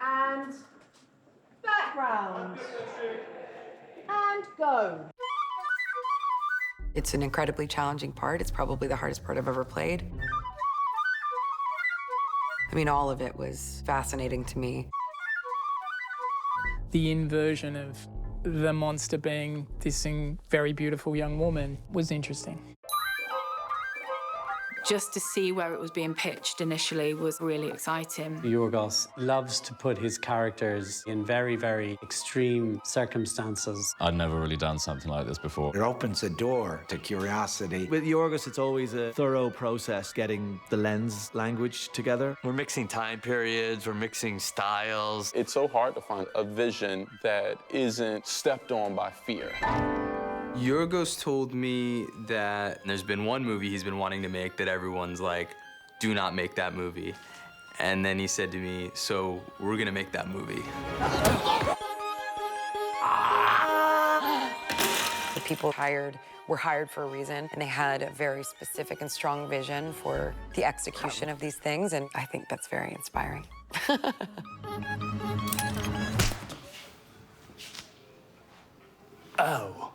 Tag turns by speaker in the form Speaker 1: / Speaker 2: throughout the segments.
Speaker 1: And background. And go.
Speaker 2: It's an incredibly challenging part. It's probably the hardest part I've ever played. I mean, all of it was fascinating to me.
Speaker 3: The inversion of the monster being this very beautiful young woman was interesting.
Speaker 4: Just to see where it was being pitched initially was really exciting.
Speaker 5: Yorgos loves to put his characters in very, very extreme circumstances.
Speaker 6: I'd never really done something like this before.
Speaker 7: It opens a door to curiosity.
Speaker 8: With Yorgos, it's always a thorough process getting the lens language together.
Speaker 9: We're mixing time periods, we're mixing styles.
Speaker 10: It's so hard to find a vision that isn't stepped on by fear.
Speaker 9: Yorgos told me that there's been one movie he's been wanting to make that everyone's like, do not make that movie. And then he said to me, so we're gonna make that movie.
Speaker 2: The people hired were hired for a reason, and they had a very specific and strong vision for the execution of these things, and I think that's very inspiring.
Speaker 8: Oh.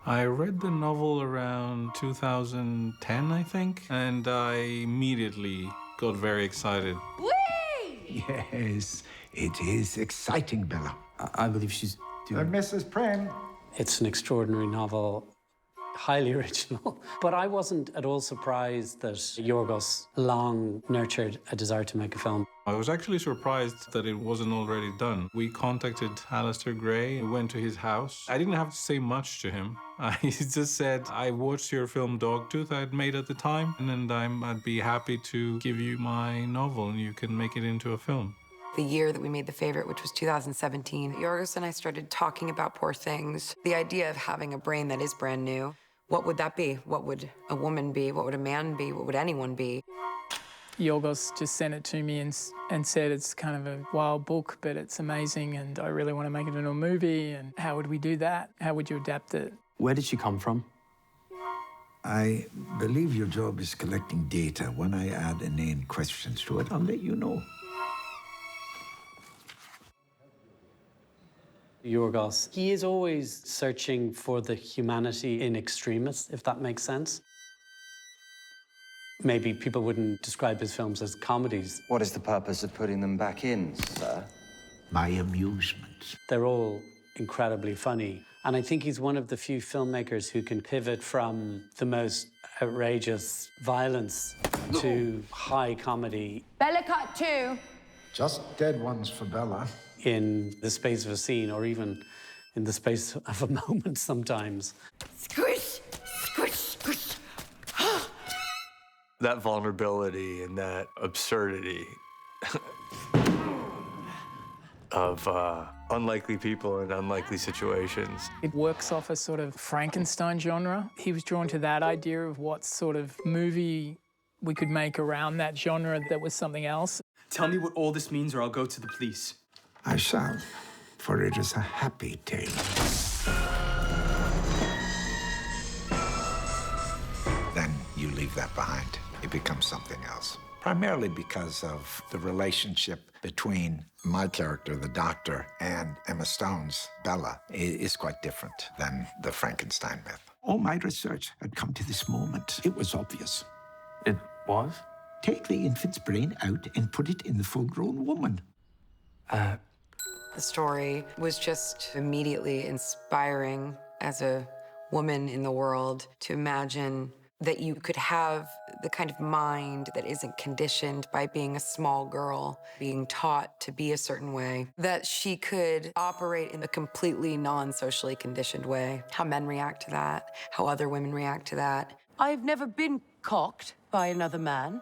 Speaker 11: I read the novel around 2010, I think, and I immediately got very excited.
Speaker 1: Whee!
Speaker 7: Yes, it is exciting, Bella.
Speaker 5: I believe she's doing...
Speaker 7: Mrs. Prem.
Speaker 5: It's an extraordinary novel, highly original. But I wasn't at all surprised that Yorgos long nurtured a desire to make a film.
Speaker 11: I was actually surprised that it wasn't already done. We contacted Alistair Gray, we went to his house. I didn't have to say much to him. I just said, I watched your film Dogtooth I had made at the time, and I'd be happy to give you my novel and you can make it into a film.
Speaker 2: The year that we made The Favorite, which was 2017, Yorgos and I started talking about Poor Things. The idea of having a brain that is brand new. What would that be? What would a woman be? What would a man be? What would anyone be?
Speaker 3: Yorgos just sent it to me and said it's kind of a wild book, but it's amazing and I really want to make it into a movie. And how would we do that? How would you adapt it?
Speaker 8: Where did she come from?
Speaker 7: I believe your job is collecting data. When I add inane questions to it, I'll let you know.
Speaker 5: Yorgos, he is always searching for the humanity in extremis, if that makes sense. Maybe people wouldn't describe his films as comedies.
Speaker 12: What is the purpose of putting them back in, sir?
Speaker 7: My amusement.
Speaker 5: They're all incredibly funny. And I think he's one of the few filmmakers who can pivot from the most outrageous violence to high comedy.
Speaker 1: Bella cut 2.
Speaker 7: Just dead ones for Bella.
Speaker 5: In the space of a scene, or even in the space of a moment sometimes.
Speaker 1: Squish, squish, squish.
Speaker 9: That vulnerability and that absurdity of unlikely people in unlikely situations.
Speaker 3: It works off a sort of Frankenstein genre. He was drawn to that idea of what sort of movie we could make around that genre that was something else.
Speaker 8: Tell me what all this means or I'll go to the police.
Speaker 7: I shall, for it is a happy tale. Then you leave that behind. It becomes something else. Primarily because of the relationship between my character, the doctor, and Emma Stone's Bella is quite different than the Frankenstein myth. All my research had come to this moment. It was obvious.
Speaker 8: It was?
Speaker 7: Take the infant's brain out and put it in the full-grown woman.
Speaker 2: The story was just immediately inspiring as a woman in the world to imagine that you could have the kind of mind that isn't conditioned by being a small girl, being taught to be a certain way, that she could operate in a completely non-socially conditioned way, how men react to that, how other women react to that.
Speaker 1: I've never been cocked by another man,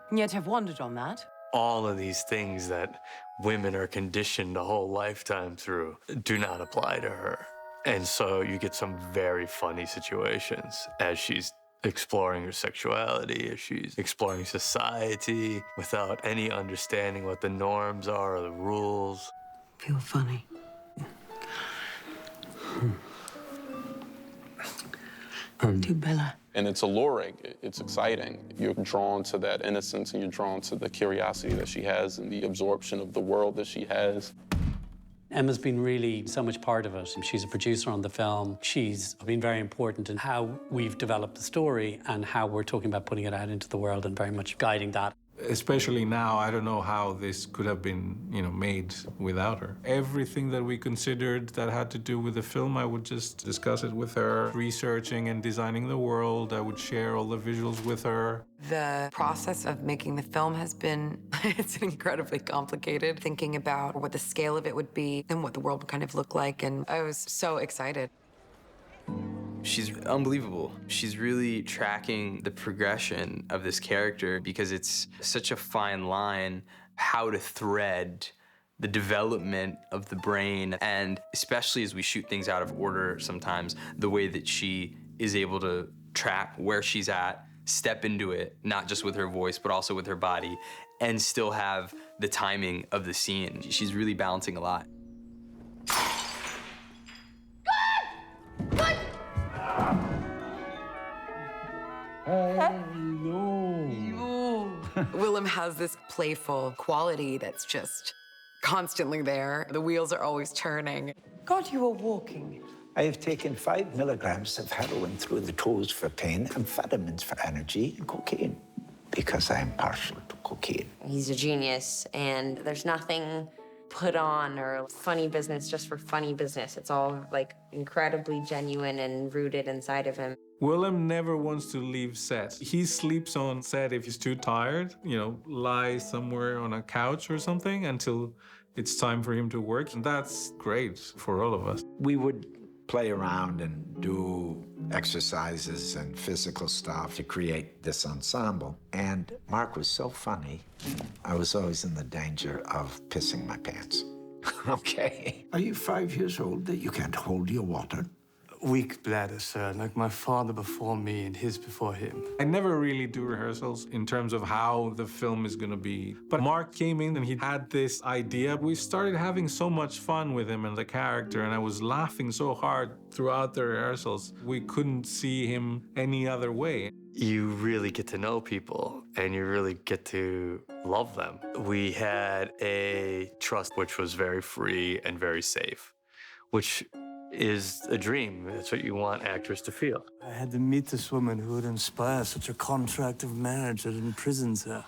Speaker 1: and yet have wondered on that.
Speaker 9: All of these things that women are conditioned a whole lifetime through do not apply to her. And so you get some very funny situations as she's exploring her sexuality, as she's exploring society without any understanding what the norms are or the rules.
Speaker 2: Feel funny.
Speaker 1: To Bella.
Speaker 10: And it's alluring, it's exciting. You're drawn to that innocence and you're drawn to the curiosity that she has and the absorption of the world that she has.
Speaker 5: Emma's been really so much part of it. She's a producer on the film. She's been very important in how we've developed the story and how we're talking about putting it out into the world and very much guiding that.
Speaker 11: Especially now, I don't know how this could have been, made without her. Everything that we considered that had to do with the film, I would just discuss it with her. Researching and designing the world, I would share all the visuals with her.
Speaker 2: The process of making the film has been, it's incredibly complicated. Thinking about what the scale of it would be and what the world would kind of look like, and I was so excited.
Speaker 13: She's unbelievable. She's really tracking the progression of this character because it's such a fine line how to thread the development of the brain, and especially as we shoot things out of order sometimes, the way that she is able to track where she's at, step into it, not just with her voice, but also with her body, and still have the timing of the scene. She's really balancing a lot.
Speaker 2: Willem has this playful quality that's just constantly there. The wheels are always turning.
Speaker 1: God, you are walking.
Speaker 7: I have taken 5 milligrams of heroin through the toes for pain, amphetamines for energy, and cocaine, because I am partial to cocaine.
Speaker 14: He's a genius, and there's nothing put on or funny business just for funny business. It's all like incredibly genuine and rooted inside of him.
Speaker 11: Willem never wants to leave set. He sleeps on set if he's too tired, lies somewhere on a couch or something until it's time for him to work. And that's great for all of us.
Speaker 7: We would play around and do exercises and physical stuff to create this ensemble. And Mark was so funny, I was always in the danger of pissing my pants. Okay. Are you 5 years old that you can't hold your water?
Speaker 9: Weak bladder, sir, like my father before me and his before him.
Speaker 11: I never really do rehearsals in terms of how the film is gonna be. But Mark came in and he had this idea. We started having so much fun with him and the character, and I was laughing so hard throughout the rehearsals. We couldn't see him any other way.
Speaker 9: You really get to know people and you really get to love them. We had a trust which was very free and very safe, which is a dream. That's what you want actors to feel.
Speaker 15: I had to meet this woman who would inspire such a contract of marriage that imprisons her.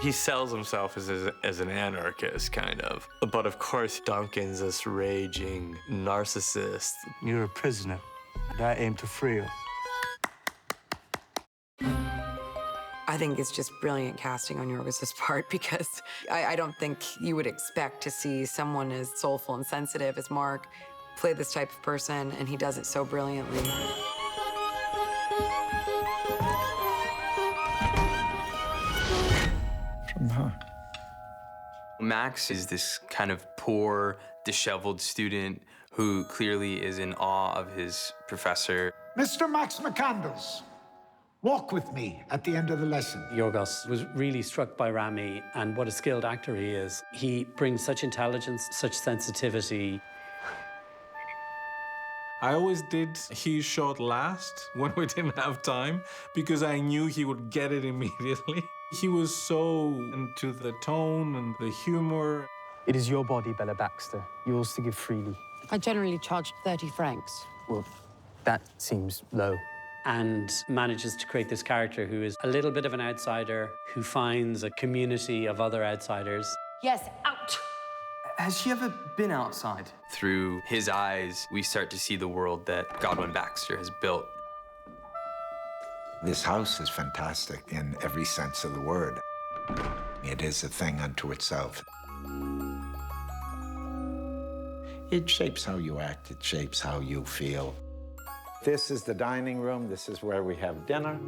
Speaker 9: He sells himself as an anarchist, kind of. But of course, Duncan's this raging narcissist.
Speaker 15: You're a prisoner, and I aim to free you.
Speaker 2: I think it's just brilliant casting on Yorgos' part, because I don't think you would expect to see someone as soulful and sensitive as Mark play this type of person, and he does it so brilliantly.
Speaker 7: From her.
Speaker 13: Max is this kind of poor, disheveled student who clearly is in awe of his professor.
Speaker 7: Mr. Max McCandles, walk with me at the end of the lesson.
Speaker 5: Yorgos was really struck by Rami and what a skilled actor he is. He brings such intelligence, such sensitivity.
Speaker 11: I always did his shot last when we didn't have time because I knew he would get it immediately. He was so into the tone and the humor.
Speaker 15: It is your body, Bella Baxter. Yours to give freely.
Speaker 1: I generally charge 30 francs.
Speaker 15: Well, that seems low.
Speaker 5: And manages to create this character who is a little bit of an outsider, who finds a community of other outsiders.
Speaker 1: Yes, out!
Speaker 13: Has she ever been outside? Through his eyes, we start to see the world that Godwin Baxter has built.
Speaker 7: This house is fantastic in every sense of the word. It is a thing unto itself. It shapes how you act, it shapes how you feel. This is the dining room. This is where we have dinner.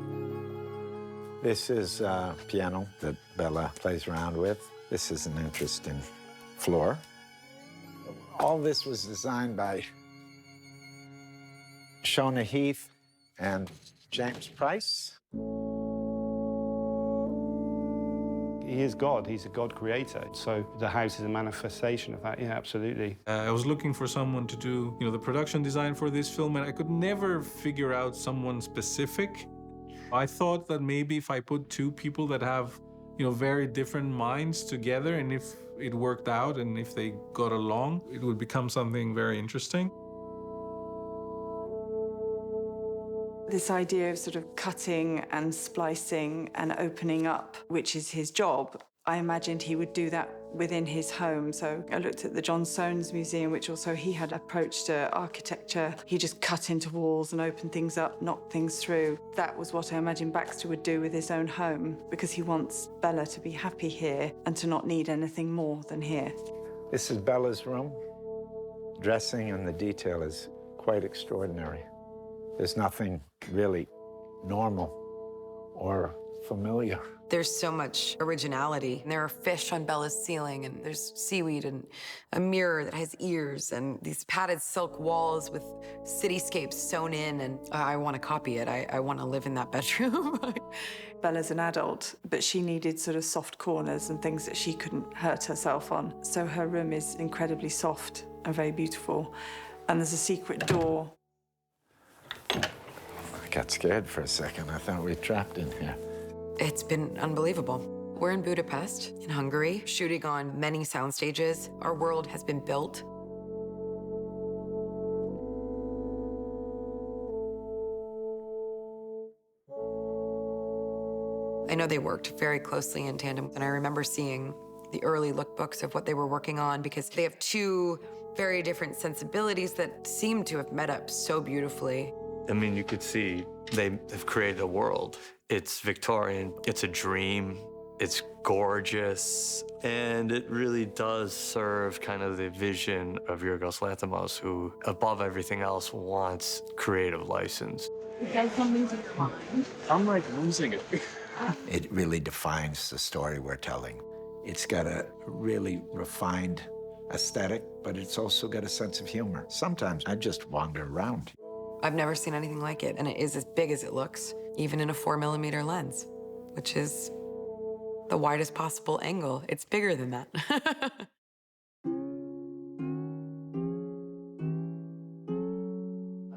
Speaker 7: This is a piano that Bella plays around with. This is an interesting floor. All this was designed by Shona Heath and James Price.
Speaker 16: He is God. He's a God creator. So the house is a manifestation of that. Yeah, absolutely.
Speaker 11: I was looking for someone to do, the production design for this film, and I could never figure out someone specific. I thought that maybe if I put two people that have, very different minds together, and if it worked out and if they got along, it would become something very interesting.
Speaker 17: This idea of sort of cutting and splicing and opening up, which is his job, I imagined he would do that within his home. So I looked at the John Soanes Museum, which also he had approached architecture. He just cut into walls and opened things up, knocked things through. That was what I imagined Baxter would do with his own home, because he wants Bella to be happy here and to not need anything more than here.
Speaker 7: This is Bella's room. Dressing and the detail is quite extraordinary. There's nothing really normal or familiar.
Speaker 2: There's so much originality. And there are fish on Bella's ceiling, and there's seaweed and a mirror that has ears and these padded silk walls with cityscapes sewn in, and I want to copy it. I want to live in that bedroom.
Speaker 17: Bella's an adult, but she needed sort of soft corners and things that she couldn't hurt herself on. So her room is incredibly soft and very beautiful. And there's a secret door.
Speaker 7: I got scared for a second. I thought we were trapped in here.
Speaker 2: It's been unbelievable. We're in Budapest, in Hungary, shooting on many sound stages. Our world has been built. I know they worked very closely in tandem, and I remember seeing the early lookbooks of what they were working on, because they have two very different sensibilities that seem to have met up so beautifully.
Speaker 9: I mean, you could see they've created a world. It's Victorian, it's a dream, it's gorgeous, and it really does serve kind of the vision of Yorgos Lanthimos, who, above everything else, wants creative license.
Speaker 18: You guys don't lose your mind.
Speaker 10: I'm like losing it.
Speaker 7: It really defines the story we're telling. It's got a really refined aesthetic, but it's also got a sense of humor. Sometimes I just wander around.
Speaker 2: I've never seen anything like it, and it is as big as it looks, even in a 4mm lens, which is the widest possible angle. It's bigger than that.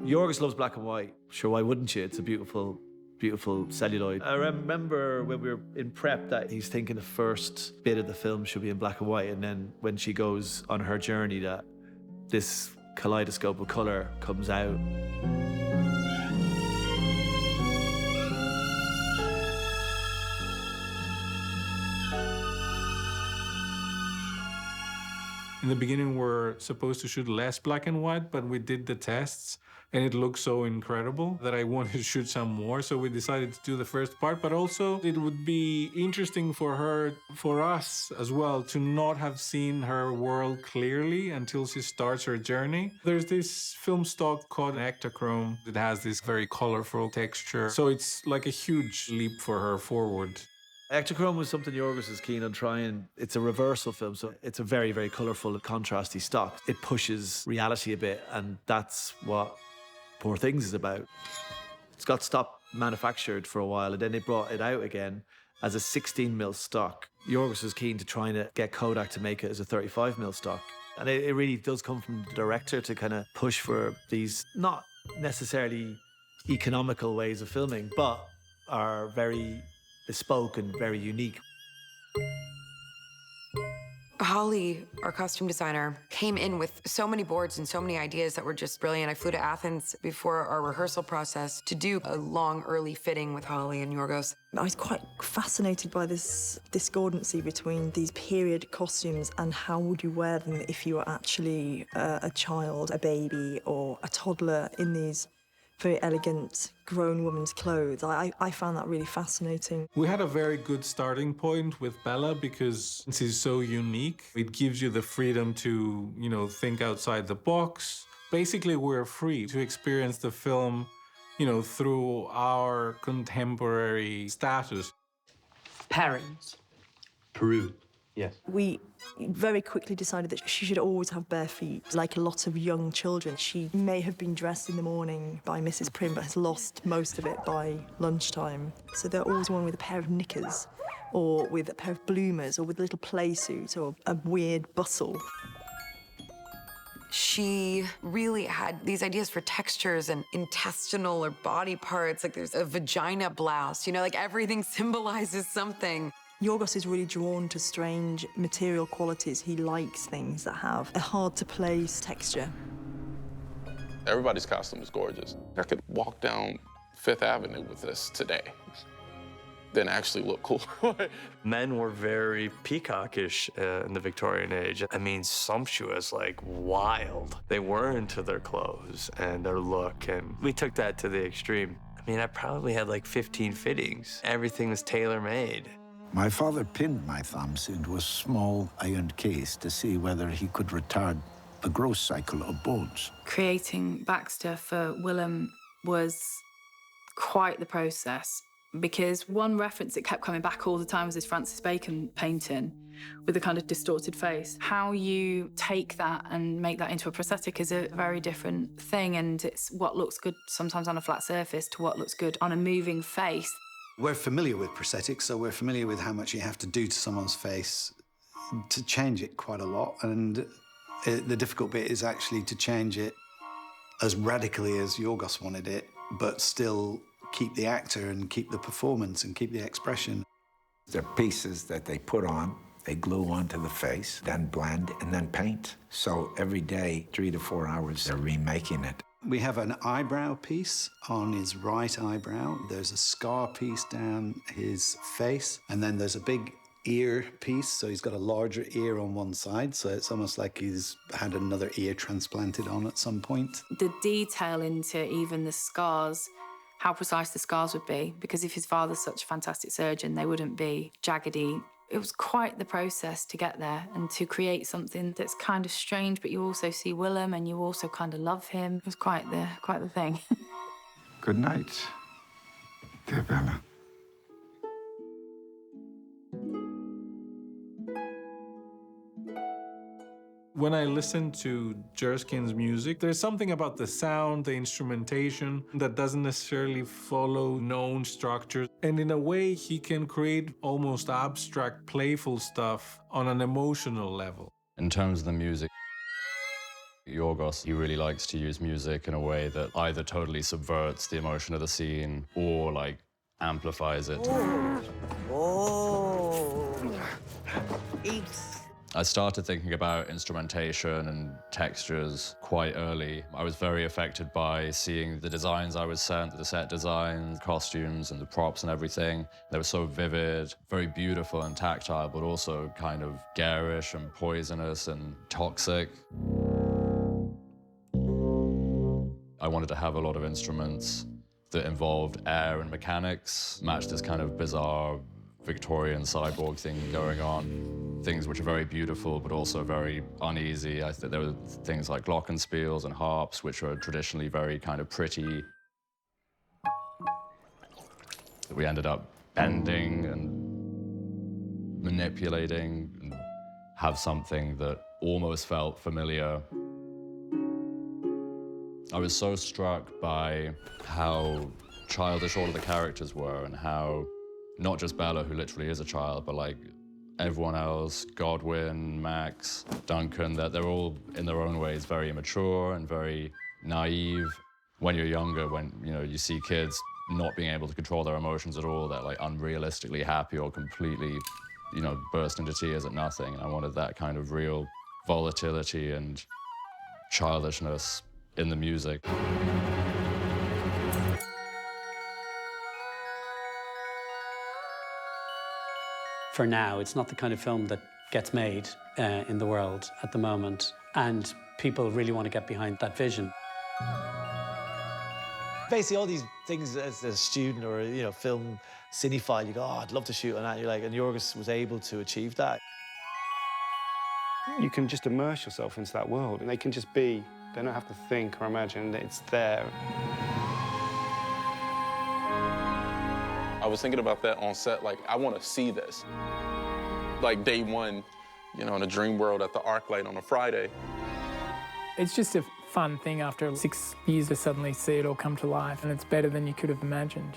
Speaker 8: Yorgos loves black and white. Sure, why wouldn't you? It's a beautiful, beautiful celluloid. I remember when we were in prep that he's thinking the first bit of the film should be in black and white, and then when she goes on her journey, that this kaleidoscope of color comes out.
Speaker 11: In the beginning, we're supposed to shoot less black and white, but we did the tests, and it looked so incredible that I wanted to shoot some more, so we decided to do the first part. But also, it would be interesting for us as well, to not have seen her world clearly until she starts her journey. There's this film stock called Ektachrome that has this very colorful texture, so it's like a huge leap for her forward.
Speaker 8: Ektachrome was something Yorgos is keen on trying. It's a reversal film, so it's a very, very colourful, contrasty stock. It pushes reality a bit, and that's what Poor Things is about. It's got stopped manufactured for a while, and then they brought it out again as a 16mm stock. Yorgos was keen to try and get Kodak to make it as a 35mm stock. And it really does come from the director to kind of push for these not necessarily economical ways of filming, but are very bespoke and very unique.
Speaker 2: Holly, our costume designer, came in with so many boards and so many ideas that were just brilliant. I flew to Athens before our rehearsal process to do a long early fitting with Holly and Yorgos.
Speaker 19: I was quite fascinated by this discordancy between these period costumes and how would you wear them if you were actually a child, a baby, or a toddler in these very elegant grown woman's clothes. I found that really fascinating.
Speaker 11: We had a very good starting point with Bella because she's so unique. It gives you the freedom to, think outside the box. Basically, we're free to experience the film, through our contemporary status.
Speaker 18: Parents.
Speaker 10: Peru. Yes.
Speaker 19: We very quickly decided that she should always have bare feet, like a lot of young children. She may have been dressed in the morning by Mrs. Prim, but has lost most of it by lunchtime. So they're always worn with a pair of knickers, or with a pair of bloomers, or with a little play suit, or a weird bustle.
Speaker 2: She really had these ideas for textures and intestinal or body parts. Like there's a vagina blouse, you know, like everything symbolizes something.
Speaker 19: Yorgos is really drawn to strange material qualities. He likes things that have a hard-to-place texture.
Speaker 10: Everybody's costume is gorgeous. I could walk down Fifth Avenue with this today, then actually look cool.
Speaker 9: Men were very peacockish in the Victorian age. I mean, sumptuous, like wild. They were into their clothes and their look, and we took that to the extreme. I mean, I probably had like 15 fittings. Everything was tailor-made.
Speaker 7: My father pinned my thumbs into a small iron case to see whether he could retard the growth cycle of bones.
Speaker 4: Creating Baxter for Willem was quite the process, because one reference that kept coming back all the time was this Francis Bacon painting with a kind of distorted face. How you take that and make that into a prosthetic is a very different thing, and it's what looks good sometimes on a flat surface to what looks good on a moving face.
Speaker 20: We're familiar with prosthetics, so we're familiar with how much you have to do to someone's face to change it quite a lot, and the difficult bit is actually to change it as radically as Yorgos wanted it, but still keep the actor and keep the performance and keep the expression.
Speaker 7: They're pieces that they put on, they glue onto the face, then blend, and then paint. So every day, 3 to 4 hours, they're remaking it.
Speaker 20: We have an eyebrow piece on his right eyebrow. There's a scar piece down his face, and then there's a big ear piece, so he's got a larger ear on one side, so it's almost like he's had another ear transplanted on at some point.
Speaker 4: The detail into even the scars, how precise the scars would be, because if his father's such a fantastic surgeon, they wouldn't be jaggedy. It was quite the process to get there and to create something that's kind of strange, but you also see Willem and you also kind of love him. It was quite the thing.
Speaker 7: Good night, dear Bella.
Speaker 11: When I listen to Jerskin's music, there's something about the sound, the instrumentation that doesn't necessarily follow known structures. And in a way, he can create almost abstract, playful stuff on an emotional level.
Speaker 6: In terms of the music, Yorgos, he really likes to use music in a way that either totally subverts the emotion of the scene or, like, amplifies it.
Speaker 18: Eat.
Speaker 6: I started thinking about instrumentation and textures quite early. I was very affected by seeing the designs I was sent, the set designs, costumes and the props and everything. They were so vivid, very beautiful and tactile, but also kind of garish and poisonous and toxic. I wanted to have a lot of instruments that involved air and mechanics, matched this kind of bizarre Victorian cyborg thing going on. Things which are very beautiful, but also very uneasy. I think there were things like glockenspiels and harps, which are traditionally very kind of pretty. We ended up bending and manipulating and have something that almost felt familiar. I was so struck by how childish all of the characters were and how not just Bella, who literally is a child, but like everyone else, Godwin, Max, Duncan, that they're all in their own ways very immature and very naive. When you're younger, when you see kids not being able to control their emotions at all, they're like unrealistically happy or completely, burst into tears at nothing. And I wanted that kind of real volatility and childishness in the music.
Speaker 5: For now, it's not the kind of film that gets made in the world at the moment, and people really want to get behind that vision.
Speaker 8: Basically, all these things as a student or film cinephile, you go, oh, I'd love to shoot on that. You're like, and Yorgos was able to achieve that.
Speaker 16: You can just immerse yourself into that world, and they can just be. They don't have to think or imagine that it's there.
Speaker 10: I was thinking about that on set, like, I want to see this. Like day one, in a dream world at the ArcLight on a Friday.
Speaker 3: It's just a fun thing after 6 years to suddenly see it all come to life, and it's better than you could have imagined,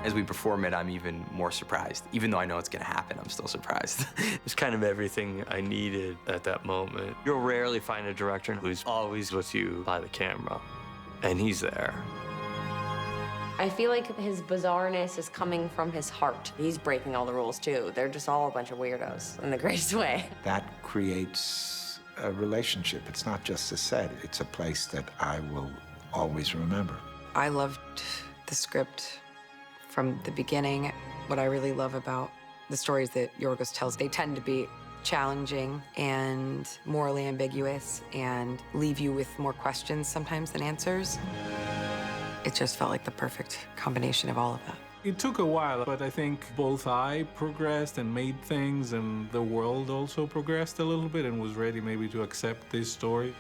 Speaker 13: As we perform it, I'm even more surprised. Even though I know it's gonna happen, I'm still surprised.
Speaker 9: It's kind of everything I needed at that moment. You'll rarely find a director who's always with you by the camera, and he's there.
Speaker 14: I feel like his bizarreness is coming from his heart. He's breaking all the rules too. They're just all a bunch of weirdos in the greatest way.
Speaker 7: That creates a relationship. It's not just a set, it's a place that I will always remember.
Speaker 2: I loved the script from the beginning. What I really love about the stories that Yorgos tells, they tend to be challenging and morally ambiguous and leave you with more questions sometimes than answers. It just felt like the perfect combination of all of that.
Speaker 11: It took a while, but I think both I progressed and made things, and the world also progressed a little bit and was ready maybe to accept this story.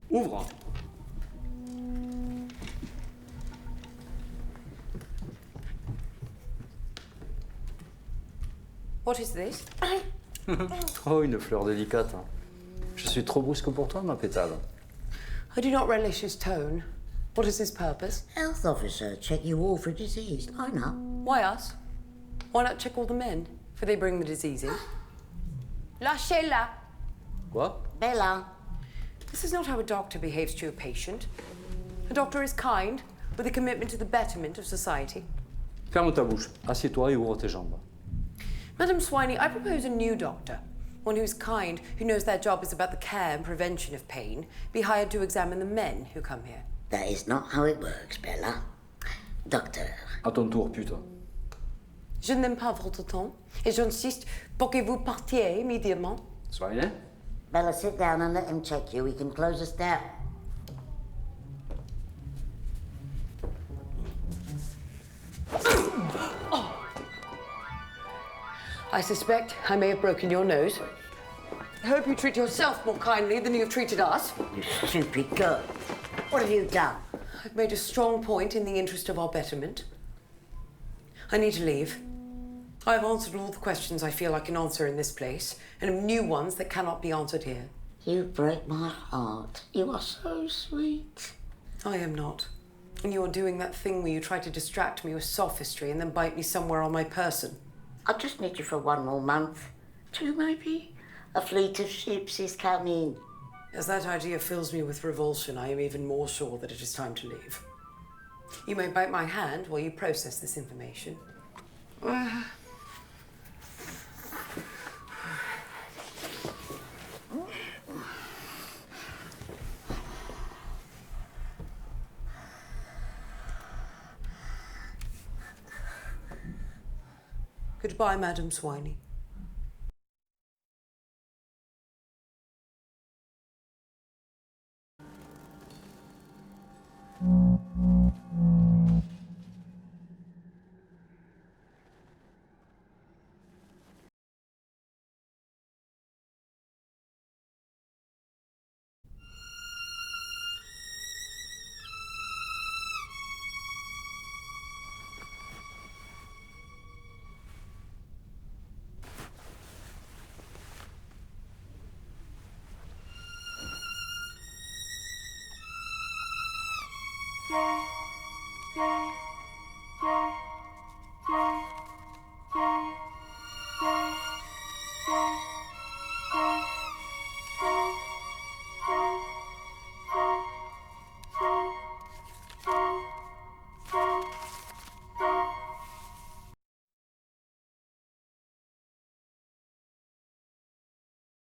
Speaker 21: Ouvre.
Speaker 1: What is this?
Speaker 21: Oh, une fleur délicate. Je suis trop brusque pour toi, ma pétale.
Speaker 1: I do not relish his tone. What is his purpose?
Speaker 22: Health officer, check you all for disease. Line up.
Speaker 1: Why us? Why not check all the men? For they bring the disease in. Lâchez-la.
Speaker 21: Quoi?
Speaker 22: Bella.
Speaker 1: This is not how a doctor behaves to a patient. A doctor is kind, with a commitment to the betterment of society.
Speaker 21: Ferme ta bouche. Assieds-toi et ouvre tes jambes.
Speaker 1: Madam Swiney, I propose a new doctor. One who's kind, who knows their job is about the care and prevention of pain, be hired to examine the men who come here.
Speaker 22: That is not how it works, Bella. Doctor.
Speaker 21: À ton tour, putain.
Speaker 1: Je n'aime pas votre temps, et j'insiste pour que vous partiez immédiatement.
Speaker 21: Swiney?
Speaker 22: Bella, sit down and let him check you. He can close us down.
Speaker 1: I suspect I may have broken your nose. I hope you treat yourself more kindly than you have treated us.
Speaker 22: You stupid girl. What have you done?
Speaker 1: I've made a strong point in the interest of our betterment. I need to leave. I've answered all the questions I feel I can answer in this place, and new ones that cannot be answered here.
Speaker 22: You break my heart. You are so sweet.
Speaker 1: I am not. And you are doing that thing where you try to distract me with sophistry and then bite me somewhere on my person.
Speaker 22: I just need you for 1 more month. 2 maybe. A fleet of ships is coming.
Speaker 1: As that idea fills me with revulsion, I am even more sure that it is time to leave. You may bite my hand while you process this information. Goodbye, Madam Swiney.